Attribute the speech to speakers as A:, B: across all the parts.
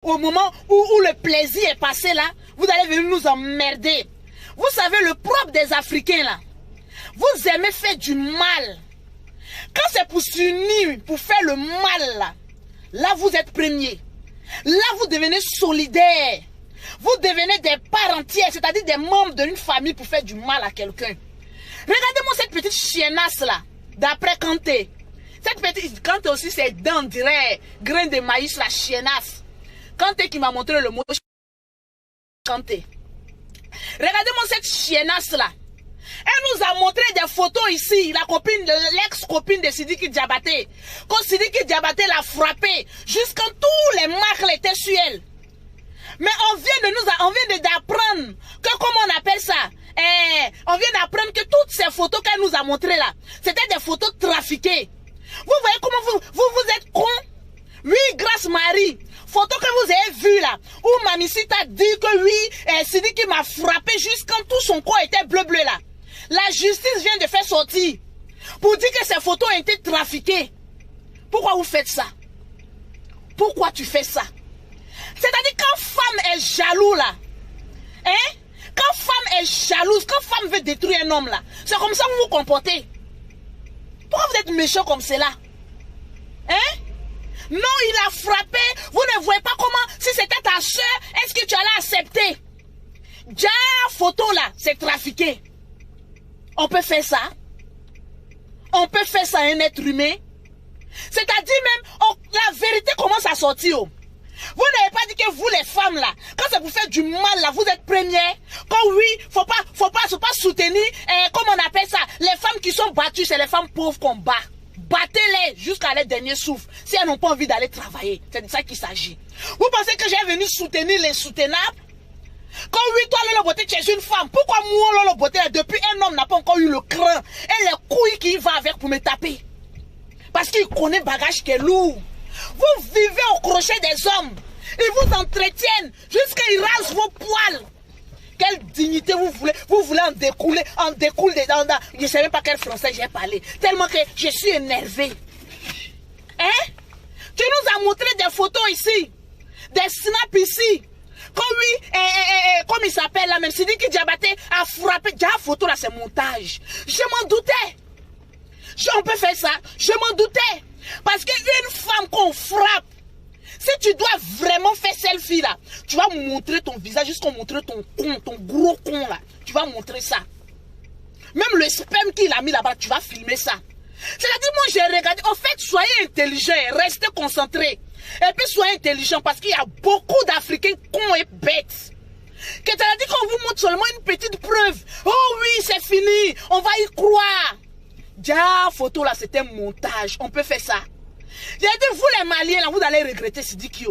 A: Au moment où le plaisir est passé là, vous allez venir nous emmerder. Vous savez, le propre des Africains là, vous aimez faire du mal. Quand c'est pour s'unir, pour faire le mal là vous êtes premiers. Là, vous devenez solidaires. Vous devenez des parts entières, c'est-à-dire des membres d'une famille pour faire du mal à quelqu'un. Regardez-moi cette petite chiennasse là, d'après Kanté. Cette petite Kanté aussi, c'est dents, on dirait, grain de maïs, la chiennasse. Kanté qui m'a montré le mot Kanté. Regardez-moi cette chiennasse là. Elle nous a montré des photos ici, la copine, l'ex-copine de Sidiki Diabaté. Quand Sidiki Diabaté l'a frappé, jusqu'à tous les marques étaient sur elle. Mais on vient d'apprendre que, comment on appelle ça, on vient d'apprendre que toutes ces photos qu'elle nous a montrées là, c'était des photos trafiquées. Vous voyez comment vous êtes con? Oui, grâce Marie. Photo que vous avez vue là, où Mamisi t'a dit que oui, Sidiki m'a frappé jusqu'à tout son corps était bleu là. La justice vient de faire sortir pour dire que ces photos ont été trafiquées. Pourquoi vous faites ça? Pourquoi tu fais ça? C'est-à-dire quand femme est jaloux là, hein? Quand femme est jalouse, quand femme veut détruire un homme là, c'est comme ça que vous vous comportez. Pourquoi vous êtes méchant comme cela? Hein? Non, il a frappé. Vous ne voyez pas comment, si c'était ta soeur, est-ce que tu allais accepter? Déjà, photo là, c'est trafiqué. On peut faire ça? On peut faire ça à un être humain? C'est-à-dire même, la vérité commence à sortir. Vous n'avez pas dit que vous les femmes là, quand c'est pour faire du mal là, vous êtes premières. Quand oui, faut pas soutenir, comment on appelle ça? Les femmes qui sont battues, c'est les femmes pauvres qu'on bat. Battez-les jusqu'à leur dernier souffle. Si elles n'ont pas envie d'aller travailler, c'est de ça qu'il s'agit. Vous pensez que j'ai venu soutenir l'insoutenable? Quand oui, toi Lolo Beauté, tu es une femme. Pourquoi moi Lolo Beauté, depuis un homme n'a pas encore eu le cran et les couilles qu'il va avec pour me taper? Parce qu'il connaît le bagage qui est lourd. Vous vivez au crochet des hommes. Ils vous entretiennent jusqu'à ils rasent vos poils. Quelle dignité vous voulez? Vous voulez en découle dedans. Je ne sais même pas quel français j'ai parlé. Tellement que je suis énervé. Hein? Tu nous as montré des photos ici. Des snaps ici. Comme oui, comme il s'appelle là, même Sidiki Diabaté a frappé. Déjà, la photo là, c'est montage. Je m'en doutais. On peut faire ça. Je m'en doutais. Parce qu'une femme qu'on frappe, si tu dois vraiment faire selfie là, tu vas montrer ton visage jusqu'à montrer ton con, ton gros con là. Tu vas montrer ça. Même le sperme qu'il a mis là-bas, tu vas filmer ça. C'est-à-dire, moi j'ai regardé. En fait, soyez intelligents, restez concentrés. Et puis soyez intelligents parce qu'il y a beaucoup d'Africains cons et bêtes. Que t'as dit qu'on vous montre seulement une petite preuve. Oh oui, c'est fini, on va y croire. Déjà, photo là, c'était un montage. On peut faire ça. J'ai dit, vous les Maliens, là, vous allez regretter Sidiki.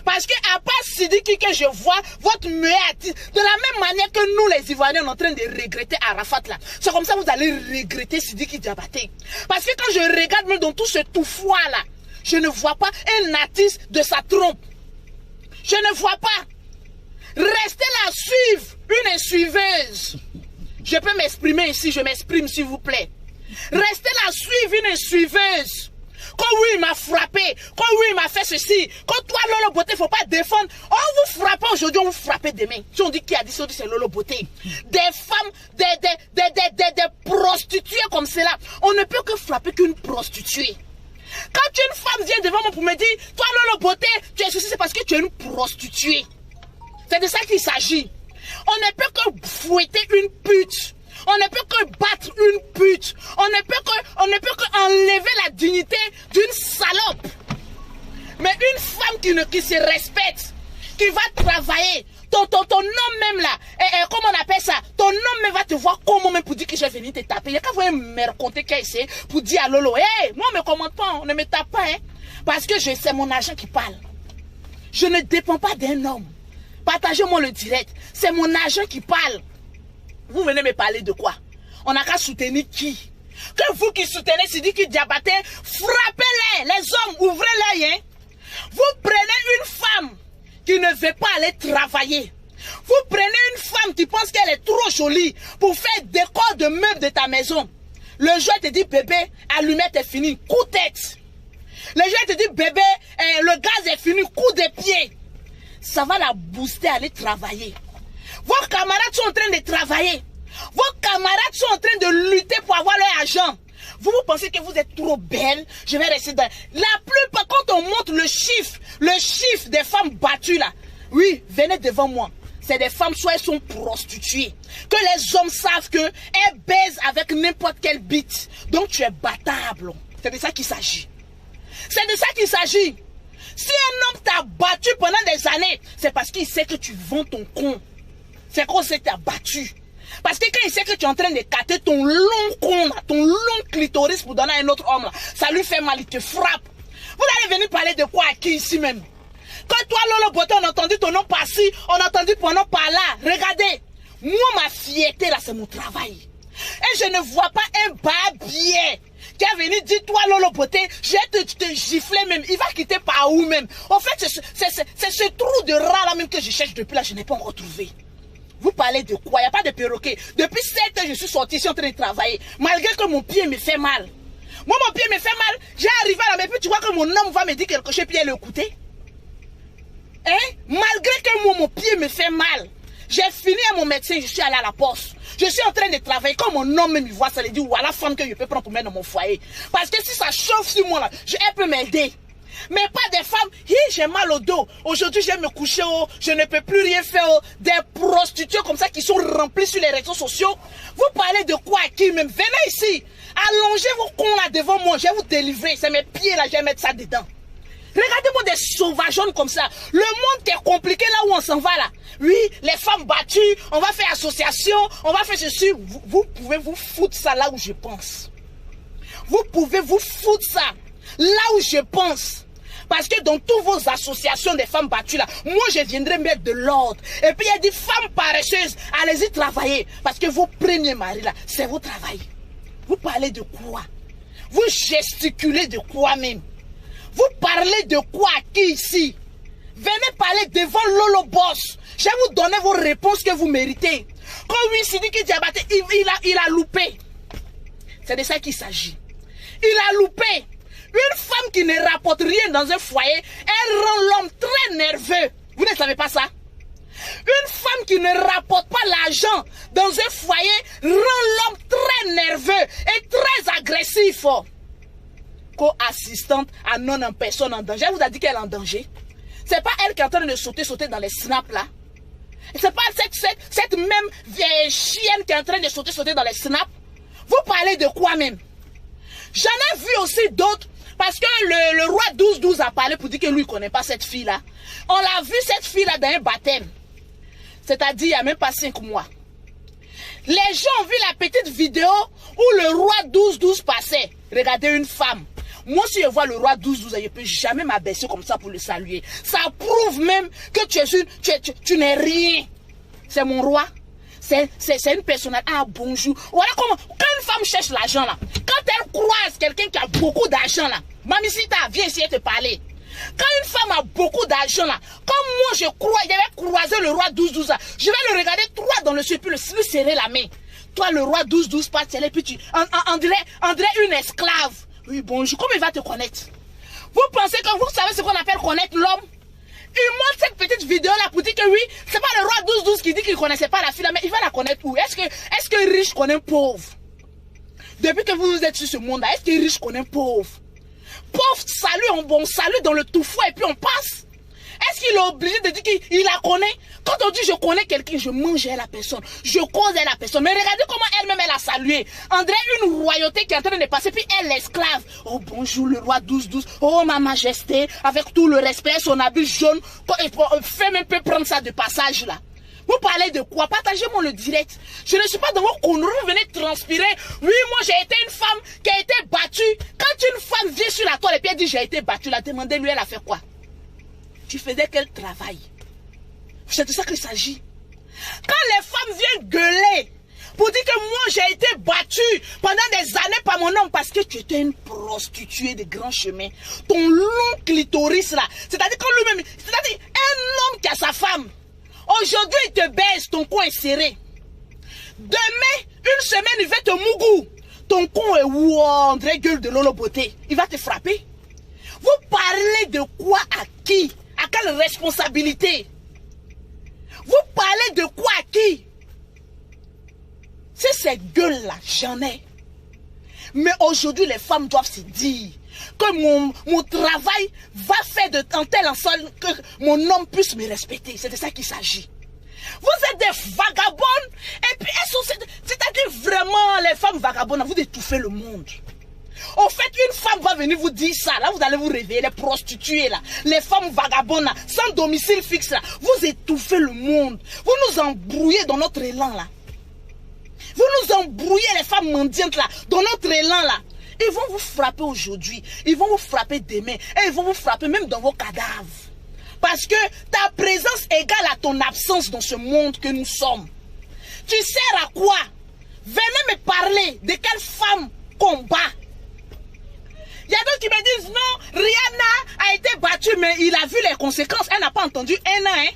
A: Parce que à part Sidiki que je vois, votre meilleur artiste, de la même manière que nous les Ivoiriens, on est en train de regretter Arafat là. C'est comme ça que vous allez regretter Sidiki Diabaté. Parce que quand je regarde même dans tout ce tout-foi là, je ne vois pas un artiste de sa trompe. Je ne vois pas. Restez là, suivre une insuiveuse. Je peux m'exprimer ici, je m'exprime s'il vous plaît. Restez là, suivre une insuiveuse. Quand oui, il m'a frappé. Quand oui, il m'a fait ceci. Quand toi, Lolo Beauté, il ne faut pas défendre. On vous frappe aujourd'hui, on vous frappe demain. Si on dit qui a dit ça, on dit c'est Lolo Beauté. Des femmes, des prostituées comme cela. On ne peut que frapper qu'une prostituée. Quand une femme vient devant moi pour me dire, toi Lolo Beauté, tu es ceci, c'est parce que tu es une prostituée. C'est de ça qu'il s'agit. On ne peut que fouetter une pute. On ne peut que battre une pute. On ne peut que enlever la dignité d'une salope. Mais une femme qui se respecte, qui va travailler, ton homme même là, comment on appelle ça? Ton homme même va te voir comment même pour dire que j'ai venu te taper. Il n'y a qu'à voir me raconter qu'il a essayé pour dire à Lolo, hey, moi on ne me commente pas, on ne me tape pas, hein, parce que c'est mon agent qui parle. Je ne dépends pas d'un homme. Partagez-moi le direct. C'est mon agent qui parle. Vous venez me parler de quoi? On n'a qu'à soutenir qui? Que vous qui soutenez Sidiki Diabaté, frappez-les, les hommes, ouvrez-les. Hein? Vous prenez une femme qui ne veut pas aller travailler. Vous prenez une femme qui pense qu'elle est trop jolie pour faire décor de meubles de ta maison. Le jour, elle te dit, bébé, allumette est fini, coup de tête. Le jour, elle te dit, bébé, le gaz est fini, coup de pied. ça va la booster à aller travailler. Vos camarades sont en train de travailler. Vos camarades sont en train de lutter pour avoir leur argent. Vous pensez que vous êtes trop belle? Je vais rester dans... La plupart, quand on montre le chiffre des femmes battues là, oui, venez devant moi. C'est des femmes, soit elles sont prostituées. Que les hommes savent qu'elles baisent avec n'importe quelle bite. Donc tu es battable. C'est de ça qu'il s'agit. C'est de ça qu'il s'agit. Si un homme t'a battu pendant des années, c'est parce qu'il sait que tu vends ton con. C'est qu'on sait que t'as battu. Parce que quand il sait que tu es en train de cater ton long con, là, ton long clitoris pour donner à un autre homme, là, ça lui fait mal, il te frappe. Vous allez venir parler de quoi à qui ici même? Quand toi, Lolo Beauté, on a entendu ton nom par-ci, on a entendu ton nom par-là. Regardez, moi, ma fierté, là, c'est mon travail. Et je ne vois pas un babier qui a venu dire, toi, Lolo Beauté, je vais te gifler même. Il va quitter par où même? En fait, c'est ce trou de rat là même que je cherche depuis là, je n'ai pas encore trouvé. Vous parlez de quoi? Il n'y a pas de perroquet. Depuis 7 ans, je suis sorti, je suis en train de travailler. Malgré que mon pied me fait mal. Moi, mon pied me fait mal. J'ai arrivé à la maison, puis tu vois que mon homme va me dire quelque chose, puis elle écouter. Hein? Malgré que moi, mon pied me fait mal. J'ai fini à mon médecin, je suis allé à la poste. Je suis en train de travailler. Quand mon homme me voit, ça lui dit, voilà la femme que je peux prendre pour mettre dans mon foyer. Parce que si ça chauffe sur moi, là, elle peut m'aider. Mais pas des femmes, j'ai mal au dos. Aujourd'hui, je vais me coucher, je ne peux plus rien faire. Des prostituées comme ça qui sont remplies sur les réseaux sociaux. Vous parlez de quoi à qui même? Venez ici. Allongez vos cons là devant moi. Je vais vous délivrer. C'est mes pieds là, je vais mettre ça dedans. Regardez-moi des sauvageons comme ça. Le monde qui est compliqué là où on s'en va là. Oui, les femmes battues, on va faire association, on va faire ceci. Vous pouvez vous foutre ça là où je pense. Vous pouvez vous foutre ça là où je pense. Parce que dans toutes vos associations des femmes battues là, moi je viendrai mettre de l'ordre. Et puis il y a des femmes paresseuses, allez-y travailler. Parce que vos premiers maris là, c'est votre travail. Vous parlez de quoi? Vous gesticulez de quoi même? Vous parlez de quoi à qui ici? Venez parler devant Lolo Boss. Je vais vous donner vos réponses que vous méritez. Quand oui, Sidiki Diabaté, il a loupé. C'est de ça qu'il s'agit. Il a loupé. Une femme qui ne rapporte rien dans un foyer, elle rend l'homme très nerveux. Vous ne savez pas ça? Une femme qui ne rapporte pas l'argent dans un foyer rend l'homme très nerveux et très agressif. Co-assistante à non en personne en danger. Elle vous a dit qu'elle est en danger. C'est pas elle qui est en train de sauter dans les snaps là. C'est pas cette même vieille chienne qui est en train de sauter dans les snaps. Vous parlez de quoi même? J'en ai vu aussi d'autres. Parce que le roi 12-12 a parlé pour dire que lui ne connaît pas cette fille-là. On l'a vu cette fille-là dans un baptême. C'est-à-dire il n'y a même pas 5 mois. Les gens ont vu la petite vidéo où le roi 12-12 passait. Regardez une femme. Moi, si je vois le roi 12-12, je ne peux jamais m'abaisser comme ça pour le saluer. Ça prouve même que tu n'es rien. C'est mon roi. C'est une personne. Ah, bonjour. Voilà comment. Quand une femme cherche l'argent là, quand elle croise quelqu'un qui a beaucoup d'argent là, Mamicita, viens essayer de te parler. Quand une femme a beaucoup d'argent là, comme moi je vais croiser le roi 12-12 là, je vais le regarder droit dans le ciel, puis lui serrer la main. Toi, le roi 12-12 passe, puis tu. On dirait une esclave. Oui, bonjour. Comment il va te connaître? Vous pensez que vous savez ce qu'on appelle connaître l'homme? Il montre cette petite vidéo là pour dire que oui, c'est pas le roi 12-12 qui dit qu'il ne connaissait pas la fille là, mais il va la connaître où? Est-ce que riche connaît un pauvre? Depuis que vous êtes sur ce monde là, est-ce que riche connaît un pauvre? Pauvre salut, on salue dans le tout fou et puis on passe. Est-ce qu'il est obligé de dire qu'il la connaît? Quand on dit je connais quelqu'un, je mange à la personne, je cause à la personne. Mais regardez comment elle-même elle a salué. On dirait une royauté qui est en train de passer, puis elle l'esclave. Oh bonjour le roi 12-12, oh ma majesté, avec tout le respect, son habit jaune, fais un peu prendre ça de passage là. Vous parlez de quoi? Partagez-moi le direct. Je ne suis pas dans vos conneries, vous venez transpirer. Oui, moi j'ai été une femme qui a été battue. Quand une femme vient sur la toile et puis elle dit j'ai été battue, la demandez-lui elle a fait quoi? Tu faisais quel travail? C'est de ça qu'il s'agit. Quand les femmes viennent gueuler pour dire que moi j'ai été battue pendant des années par mon homme parce que tu étais une prostituée de grand chemin, ton long clitoris là, c'est-à-dire quand lui-même, c'est-à-dire un homme qui a sa femme, aujourd'hui il te baise, ton coin est serré. Demain, une semaine il va te mougou, ton con est wow, on dirait gueule de Lolo Beauté, il va te frapper. Vous parlez de quoi à qui? À quelle responsabilité? Vous parlez de quoi à qui? C'est ces gueules-là, j'en ai. Mais aujourd'hui, les femmes doivent se dire que mon travail va faire de tel en sorte que mon homme puisse me respecter. C'est de ça qu'il s'agit. Vous êtes des vagabondes et puis c'est-à-dire vraiment les femmes vagabondes, vous étouffez le monde. Au fait, une femme va venir vous dire ça, là vous allez vous réveiller, les prostituées là, les femmes vagabondes là, sans domicile fixe là, vous étouffez le monde. Vous nous embrouillez dans notre élan là. Vous nous embrouillez les femmes mendiantes là, dans notre élan là. Ils vont vous frapper aujourd'hui, ils vont vous frapper demain, et ils vont vous frapper même dans vos cadavres. Parce que ta présence égale à ton absence dans ce monde que nous sommes. Tu sers à quoi? Venez me parler de quelle femme combat. Il y a d'autres qui me disent non, Rihanna a été battue, mais il a vu les conséquences. Elle n'a pas entendu un an. Hein?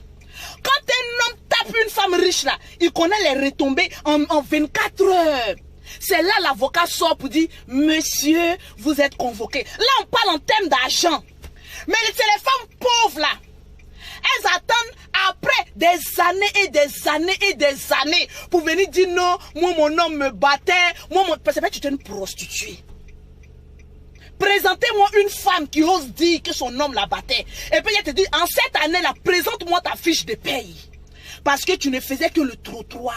A: Quand un homme tape une femme riche là, il connaît les retombées en 24 heures. C'est là l'avocat sort pour dire, monsieur, vous êtes convoqué. Là, on parle en termes d'argent. Mais c'est les femmes pauvres là. Elles attendent après des années et des années et des années pour venir dire non, moi mon homme me battait, parce que tu es une prostituée. Présentez-moi une femme qui ose dire que son homme la battait. Et puis elle te dit, en cette année-là, présente-moi ta fiche de paye. Parce que tu ne faisais que le trottoir.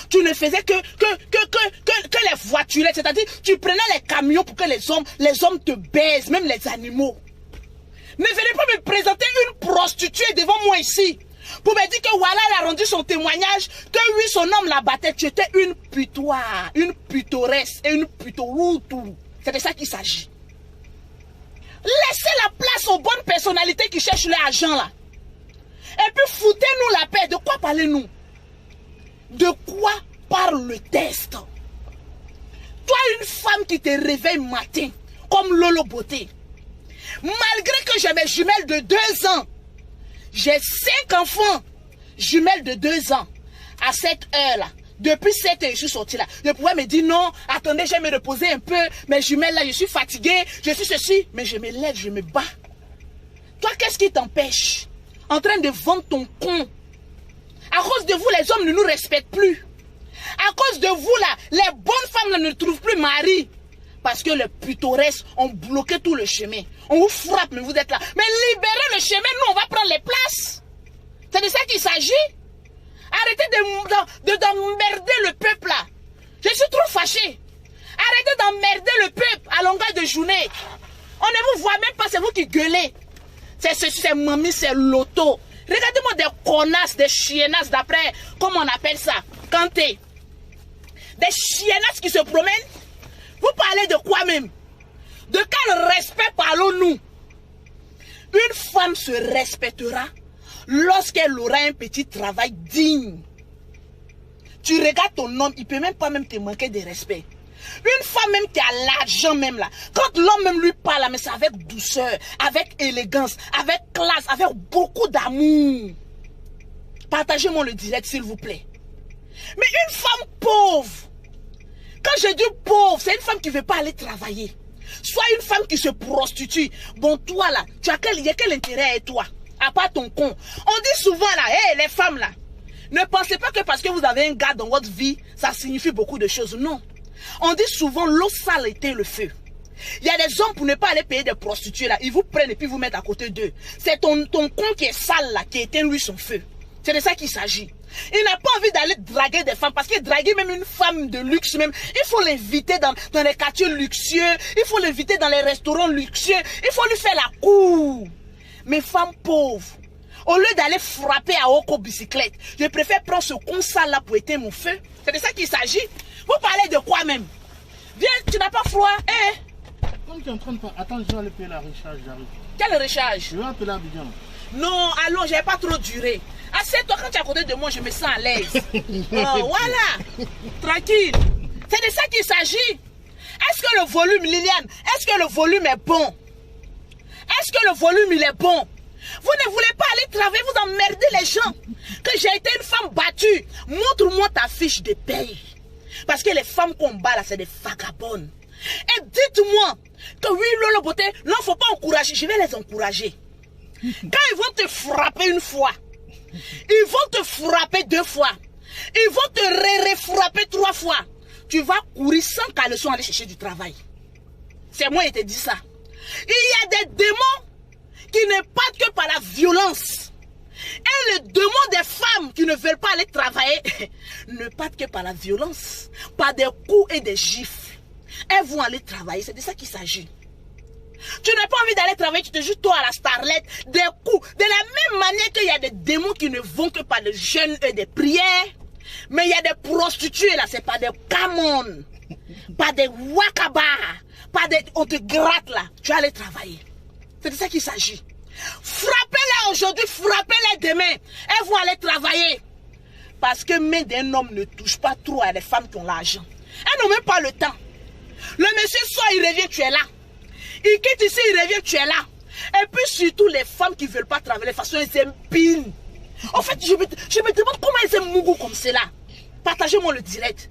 A: Tu ne faisais que les voiturettes. C'est-à-dire, tu prenais les camions pour que les hommes te baisent, même les animaux. Ne venez pas me présenter une prostituée devant moi ici. Pour me dire que voilà, elle a rendu son témoignage, que oui, son homme la battait. Tu étais une putoire, une putoresse et une putoroutou. C'est de ça qu'il s'agit. Laissez la place aux bonnes personnalités qui cherchent l'argent là. Et puis foutez-nous la paix. De quoi parlez-nous? De quoi parle le test? Toi, une femme qui te réveille matin, comme Lolo Beauté. Malgré que j'ai mes jumelles de 2 ans, j'ai 5 enfants, jumelles de 2 ans, à cette heure-là. Depuis 7 heures, je suis sortie là. Je pouvais me dire non, attendez, je vais me reposer un peu. Mes jumelles là, je suis fatiguée, je suis ceci. Mais je me lève, je me bats. Toi, qu'est-ce qui t'empêche? En train de vendre ton con. À cause de vous, les hommes ne nous respectent plus. À cause de vous là, les bonnes femmes là, ne trouvent plus mari. Parce que les pittoresques ont bloqué tout le chemin. On vous frappe, mais vous êtes là. Mais libérez le chemin, nous on va prendre les places. C'est de ça qu'il s'agit. Arrêtez d'emmerder le peuple là. Je suis trop fâché. Arrêtez d'emmerder le peuple à longueur de journée. On ne vous voit même pas, c'est vous qui gueulez. C'est ceci, c'est mamie, c'est l'auto. Regardez-moi des connasses, des chiennasses d'après, comment on appelle ça, Kanté. Des chiennasses qui se promènent. Vous parlez de quoi même? De quel respect parlons-nous? Une femme se respectera lorsqu'elle aura un petit travail digne. Tu regardes ton homme, il ne peut même pas te manquer de respect. Une femme même qui a l'argent même là, quand l'homme même lui parle, mais c'est avec douceur, avec élégance, avec classe, avec beaucoup d'amour. Partagez-moi le direct s'il vous plaît. Mais une femme pauvre, quand je dis pauvre, c'est une femme qui ne veut pas aller travailler. Soit une femme qui se prostitue. Bon, toi là, il y a quel intérêt à toi? À part ton con. On dit souvent là, hey, les femmes là, ne pensez pas que parce que vous avez un gars dans votre vie, ça signifie beaucoup de choses. Non. On dit souvent l'eau sale éteint le feu. Il y a des hommes pour ne pas aller payer des prostituées là, ils vous prennent et puis vous mettent à côté d'eux. C'est ton con qui est sale là, qui éteint lui son feu. C'est de ça qu'il s'agit. Il n'a pas envie d'aller draguer des femmes parce que draguer même une femme de luxe même, il faut l'inviter dans les quartiers luxueux, il faut l'inviter dans les restaurants luxueux, il faut lui faire la cour. Mes femmes pauvres, au lieu d'aller frapper à Oko bicyclette, je préfère prendre ce con sale là pour éteindre mon feu. C'est de ça qu'il s'agit. Vous parlez de quoi même? Viens, tu n'as pas froid, hein?
B: Comme tu es en train de faire, attends, je vais aller payer la recharge, j'arrive.
A: Quelle recharge?
B: Je vais appeler Abidjan.
A: Non, allons, je n'ai pas trop duré. Assieds-toi, quand tu es à côté de moi, je me sens à l'aise. Oh, voilà, tranquille. C'est de ça qu'il s'agit. Est-ce que le volume, Liliane, est-ce que le volume est bon? Est-ce que le volume, il est bon? Vous ne voulez pas aller travailler, vous emmerdez les gens. Que j'ai été une femme battue. Montre-moi ta fiche de paye. Parce que les femmes qu'on bat là, c'est des vagabondes. Et dites-moi que oui, Lolo Beauté, non, il ne faut pas encourager. Je vais les encourager. Quand ils vont te frapper une fois, Ils vont te frapper 2 fois. Ils vont te frapper 3 fois. Tu vas courir sans caleçon aller chercher du travail. C'est moi qui te dis ça. Il y a des démons qui ne partent que par la violence. Et le démon des femmes qui ne veulent pas aller travailler ne partent que par la violence, par des coups et des gifles. Elles vont aller travailler, c'est de ça qu'il s'agit. Tu n'as pas envie d'aller travailler, tu te joues toi à la starlette, des coups. De la même manière qu'il y a des démons qui ne vont que par des jeûnes et des prières, mais il y a des prostituées là, c'est pas des camons, pas des wakaba, pas des... On te gratte là, tu vas aller travailler. C'est de ça qu'il s'agit. Frappez-les aujourd'hui, frappez-les demain. Elles vont aller travailler. Parce que main d'un homme ne touche pas trop à des femmes qui ont l'argent. Elles n'ont même pas le temps. Le monsieur sort, il revient, tu es là. Il quitte ici, il revient, tu es là. Et puis surtout les femmes qui ne veulent pas travailler, de toute façon, elles aiment pile. En fait, je me demande comment elles aiment Mougou comme cela. Partagez-moi le direct.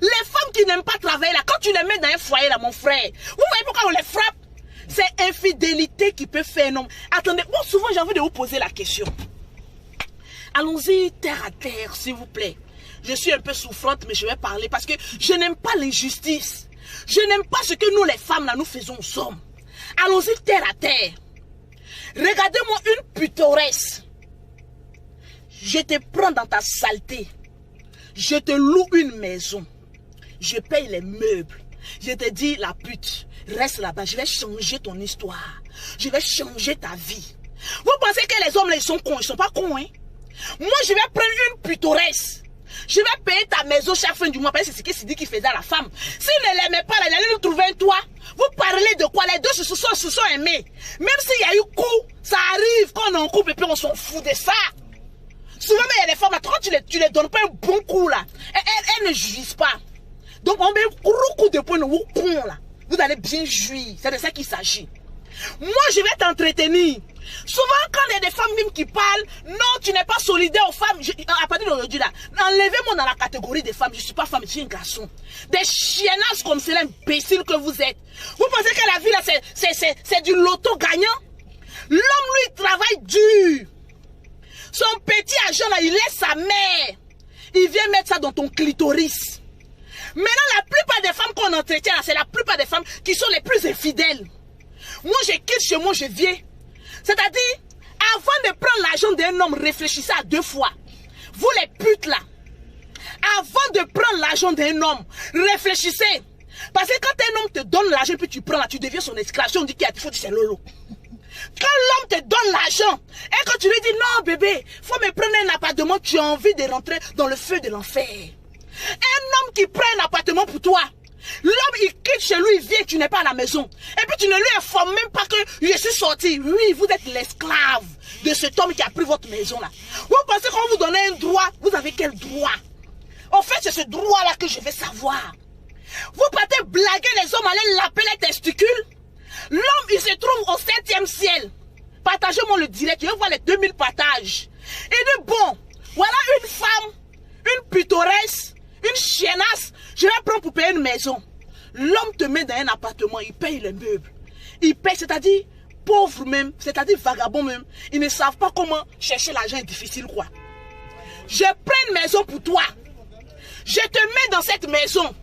A: Les femmes qui n'aiment pas travailler là, quand tu les mets dans un foyer là, mon frère, vous voyez pourquoi on les frappe? C'est infidélité qui peut faire un homme. Attendez, bon, souvent j'ai envie de vous poser la question. Allons-y terre à terre, s'il vous plaît. Je suis un peu souffrante, mais je vais parler parce que je n'aime pas l'injustice. Je n'aime pas ce que nous, les femmes, là, nous faisons aux hommes. Allons-y terre à terre. Regardez-moi une putoresse. Je te prends dans ta saleté. Je te loue une maison. Je paye les meubles. Je te dis, la pute, reste là-bas. Je vais changer ton histoire. Je vais changer ta vie. Vous pensez que les hommes, là, ils sont cons? Ils sont pas cons, hein? Moi, je vais prendre une putoresse. Je vais payer ta maison chaque fin du mois. Parce que c'est ce que Sidi qui faisait à la femme. S'il ne l'aimait pas, il allait nous trouver un toit. Vous parlez de quoi? Les deux se sont aimés. Même s'il y a eu coup, ça arrive quand on est en couple et puis on s'en fout de ça. Souvent, il y a des femmes, quand tu les donnes pas un bon coup là, elles ne jouissent pas. Donc, on met un gros coup de poing, là. Vous allez bien jouir. C'est de ça qu'il s'agit. Moi, je vais t'entretenir. Souvent, quand il y a des femmes même qui parlent, non, tu n'es pas solidaire aux femmes. À partir d'aujourd'hui, là, enlevez-moi dans la catégorie des femmes. Je ne suis pas femme, je suis un garçon. Des chiennasses comme c'est l'imbécile que vous êtes. Vous pensez que la vie, là, c'est du loto gagnant? L'homme, lui, il travaille dur. Son petit argent, là, il laisse sa mère. Il vient mettre ça dans ton clitoris. Maintenant, la plupart des femmes qu'on entretient, c'est la plupart des femmes qui sont les plus infidèles. Moi, je quitte chez moi, je viens. C'est-à-dire, avant de prendre l'argent d'un homme, réfléchissez à 2 fois. Vous les putes là. Avant de prendre l'argent d'un homme, réfléchissez. Parce que quand un homme te donne l'argent, puis tu prends là, tu deviens son esclave. Si on dit qu'il y a des fautes, c'est lolo. Quand l'homme te donne l'argent, et quand tu lui dis non bébé, faut me prendre un appartement, tu as envie de rentrer dans le feu de l'enfer. Un homme qui prend un appartement pour toi, l'homme il quitte chez lui, il vient, tu n'es pas à la maison. Et puis tu ne lui informes même pas que je suis sorti. Oui, vous êtes l'esclave de cet homme qui a pris votre maison là. Vous pensez qu'on vous donne un droit, vous avez quel droit? En fait, c'est ce droit là que je vais savoir. Vous partez blaguer les hommes, allez laper les testicules. L'homme il se trouve au 7e ciel. Partagez-moi le direct, je vais voir les 2000 partages. Il dit bon, voilà une femme, une putoresse, une chiennasse, je vais prendre pour payer une maison. L'homme te met dans un appartement, il paye les meubles. Il paye, c'est-à-dire pauvre même, c'est-à-dire vagabond même. Ils ne savent pas comment chercher l'argent est difficile quoi. Je prends une maison pour toi. Je te mets dans cette maison.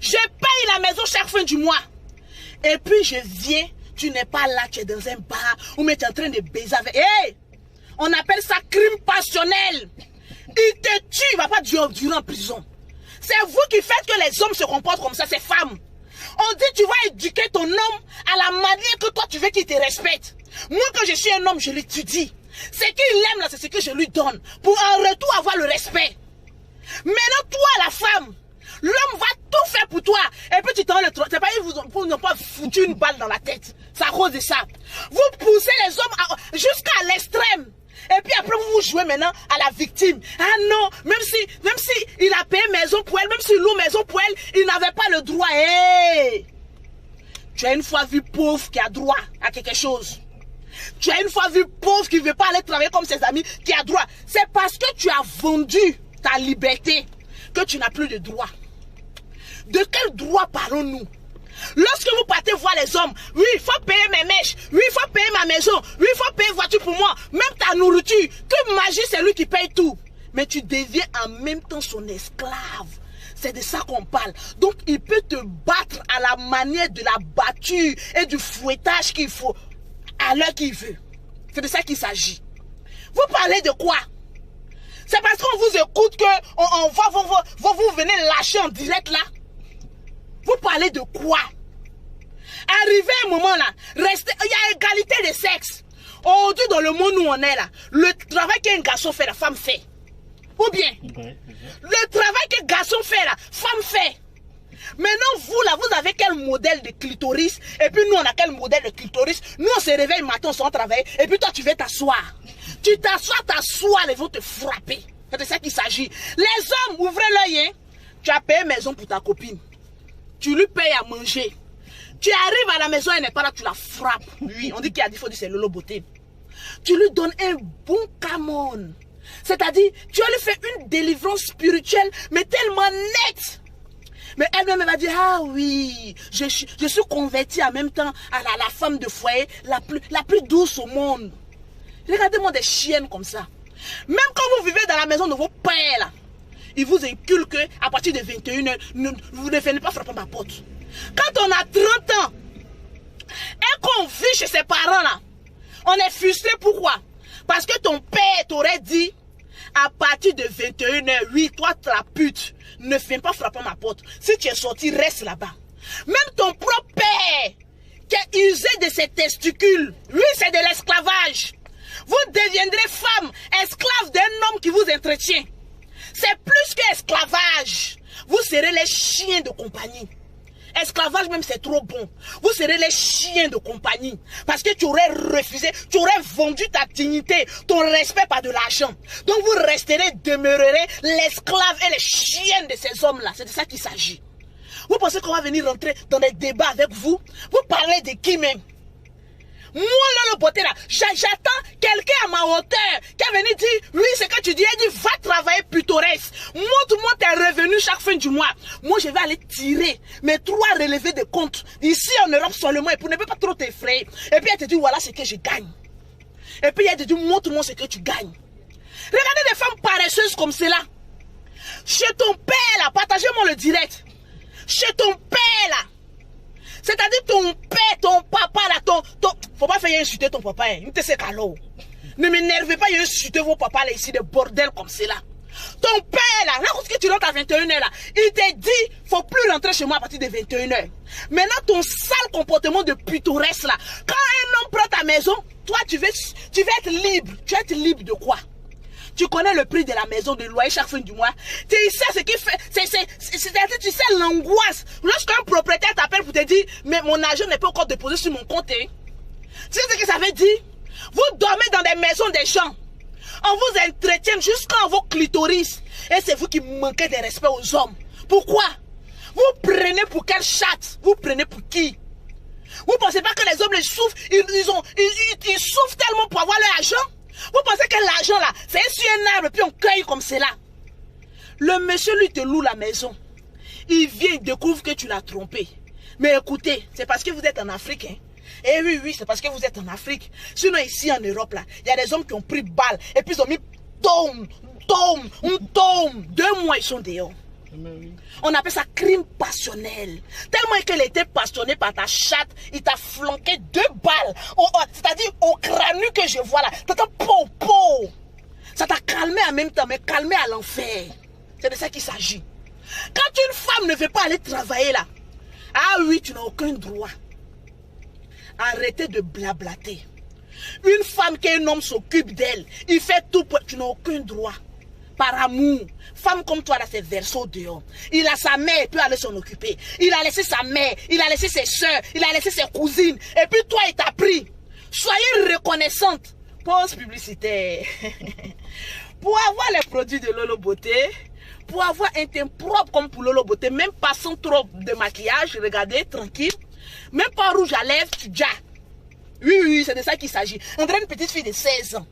A: Je paye la maison chaque fin du mois. Et puis je viens, tu n'es pas là, tu es dans un bar, ou mais tu es en train de baiser avec... Hey! On appelle ça crime passionnel. Il te tue, il ne va pas durer en prison. C'est vous qui faites que les hommes se comportent comme ça, ces femmes. On dit tu vas éduquer ton homme à la manière que toi tu veux qu'il te respecte. Moi quand je suis un homme, je l'étudie. Ce qu'il aime là, c'est ce que je lui donne. Pour en retour avoir le respect. Maintenant toi la femme, l'homme va tout faire pour toi. Et puis tu t'en le c'est pas ils n'ont pas foutu une balle dans la tête. C'est à cause de ça. Vous poussez les hommes jusqu'à l'extrême. Et puis après vous jouez maintenant à la victime. Ah non, même si il a payé maison pour elle, même s'il loue maison pour elle, il n'avait pas le droit. Hey! Tu as une fois vu pauvre qui a droit à quelque chose. Tu as une fois vu pauvre qui ne veut pas aller travailler comme ses amis qui a droit. C'est parce que tu as vendu ta liberté que tu n'as plus de droit. De quel droit parlons-nous? Lorsque vous partez voir les hommes, oui, il faut payer mes mèches, oui, il faut payer ma maison, oui, il faut payer voiture pour moi, même ta nourriture. Que magie, c'est lui qui paye tout. Mais tu deviens en même temps son esclave. C'est de ça qu'on parle. Donc, il peut te battre à la manière de la battue et du fouettage qu'il faut, à l'heure qu'il veut. C'est de ça qu'il s'agit. Vous parlez de quoi? C'est parce qu'on vous écoute que vous venez lâcher en direct là. Vous parlez de quoi? Arrivé un moment là, il y a égalité de sexe. Aujourd'hui, dans le monde où on est là, le travail qu'un garçon fait, la femme fait. Ou bien, le travail qu'un garçon fait, la femme fait. Maintenant, vous là, vous avez quel modèle de clitoris? Et puis nous, on a quel modèle de clitoris? Nous, on se réveille matin, on s'en travaille. Et puis toi, tu veux t'asseoir. Tu t'assois, ils vont te frapper. C'est de ça qu'il s'agit. Les hommes, ouvrez l'œil, hein. Tu as payé maison pour ta copine. Tu lui payes à manger. Tu arrives à la maison, elle n'est pas là, tu la frappes. Oui, on dit qu'il y a des fois, c'est Lolo Beauté. Tu lui donnes un bon camon. C'est-à-dire, tu vas lui faire une délivrance spirituelle, mais tellement nette. Mais elle-même, elle va dire, ah oui, je suis convertie en même temps à la femme de foyer la plus douce au monde. Regardez-moi des chiennes comme ça. Même quand vous vivez dans la maison de vos pères, là, ils vous inculquent qu'à partir de 21h, vous ne venez pas frapper ma porte. Quand on a 30 ans, et qu'on vit chez ses parents, là, on est frustré. Pourquoi? Parce que ton père t'aurait dit, à partir de 21h, oui, toi, la pute, ne viens pas frapper ma porte. Si tu es sorti, reste là-bas. Même ton propre père, qui a usé de ses testicules, oui, c'est de l'esclavage. Vous deviendrez femme, esclave d'un homme qui vous entretient. C'est plus qu'esclavage. Vous serez les chiens de compagnie. Esclavage même, c'est trop bon. Vous serez les chiens de compagnie. Parce que tu aurais refusé, tu aurais vendu ta dignité, ton respect par de l'argent. Donc vous resterez, demeurerez l'esclave et les chiens de ces hommes-là. C'est de ça qu'il s'agit. Vous pensez qu'on va venir rentrer dans des débats avec vous? Vous parlez de qui même? Moi, là, le beauté là, j'attends quelqu'un à ma hauteur qui est venu dire, oui, c'est que tu dis, il dit, va travailler pittoresque. Montre-moi tes revenus chaque fin du mois. Moi, je vais aller tirer mes 3 relevés de compte ici en Europe seulement, et pour ne pas trop t'effrayer. Et puis, elle te dit, voilà ce que je gagne. Et puis, elle te dit, montre-moi ce que tu gagnes. Regardez des femmes paresseuses comme cela. Chez ton père là, partagez-moi le direct. Chez ton père là. C'est-à-dire ton père, ton papa là, faut pas faire insulter ton papa, hein. Ne m'énervez pas, insulter vos papas là ici, des bordels comme cela. Ton père là, lorsque tu rentres à 21h là, il te dit, faut plus rentrer chez moi à partir de 21h. Maintenant ton sale comportement de pittoresque là, quand un homme prend ta maison, toi tu vas être libre. Tu vas être libre de quoi? Tu connais le prix de la maison, de loyer chaque fin du mois. Tu sais ce qu'il fait. C'est-à-dire, tu sais l'angoisse. Lorsqu'un propriétaire t'appelle pour te dire, mais mon argent n'est pas encore déposé sur mon compte. Hein. Tu sais ce que ça veut dire? Vous dormez dans des maisons des gens. On vous entretient jusqu'à vos clitoris. Et c'est vous qui manquez de respect aux hommes. Pourquoi? Vous prenez pour quelle chatte? Vous prenez pour qui? Vous ne pensez pas que les hommes les souffrent? Ils souffrent tellement pour avoir leur argent? Vous pensez que l'argent là, c'est sur un arbre puis on cueille comme cela? Le monsieur lui te loue la maison. Il vient, il découvre que tu l'as trompé. Mais écoutez, c'est parce que vous êtes en Afrique. Hein? Eh oui, c'est parce que vous êtes en Afrique. Sinon ici en Europe là, il y a des hommes qui ont pris balle et puis ils ont mis tome. 2 mois ils sont dehors. On appelle ça crime passionnel. Tellement qu'elle était passionnée par ta chatte, il t'a flanqué 2 balles. C'est-à-dire au crâne que je vois là. T'entends po. Ça t'a calmé en même temps, mais calmé à l'enfer. C'est de ça qu'il s'agit. Quand une femme ne veut pas aller travailler là, ah oui, tu n'as aucun droit. Arrêtez de blablater. Une femme qu'un homme s'occupe d'elle, il fait tout pour... Tu n'as aucun droit. Par amour. Femme comme toi, là, c'est verso dehors. Il a sa mère, il peut aller s'en occuper. Il a laissé sa mère, il a laissé ses soeurs, il a laissé ses cousines. Et puis toi, il t'a pris. Soyez reconnaissante. Pause publicitaire. Pour avoir les produits de Lolo Beauté, pour avoir un teint propre comme pour Lolo Beauté, même pas sans trop de maquillage, regardez, tranquille. Même pas rouge à lèvres, tu déjà. Oui, c'est de ça qu'il s'agit. On dirait une petite fille de 16 ans.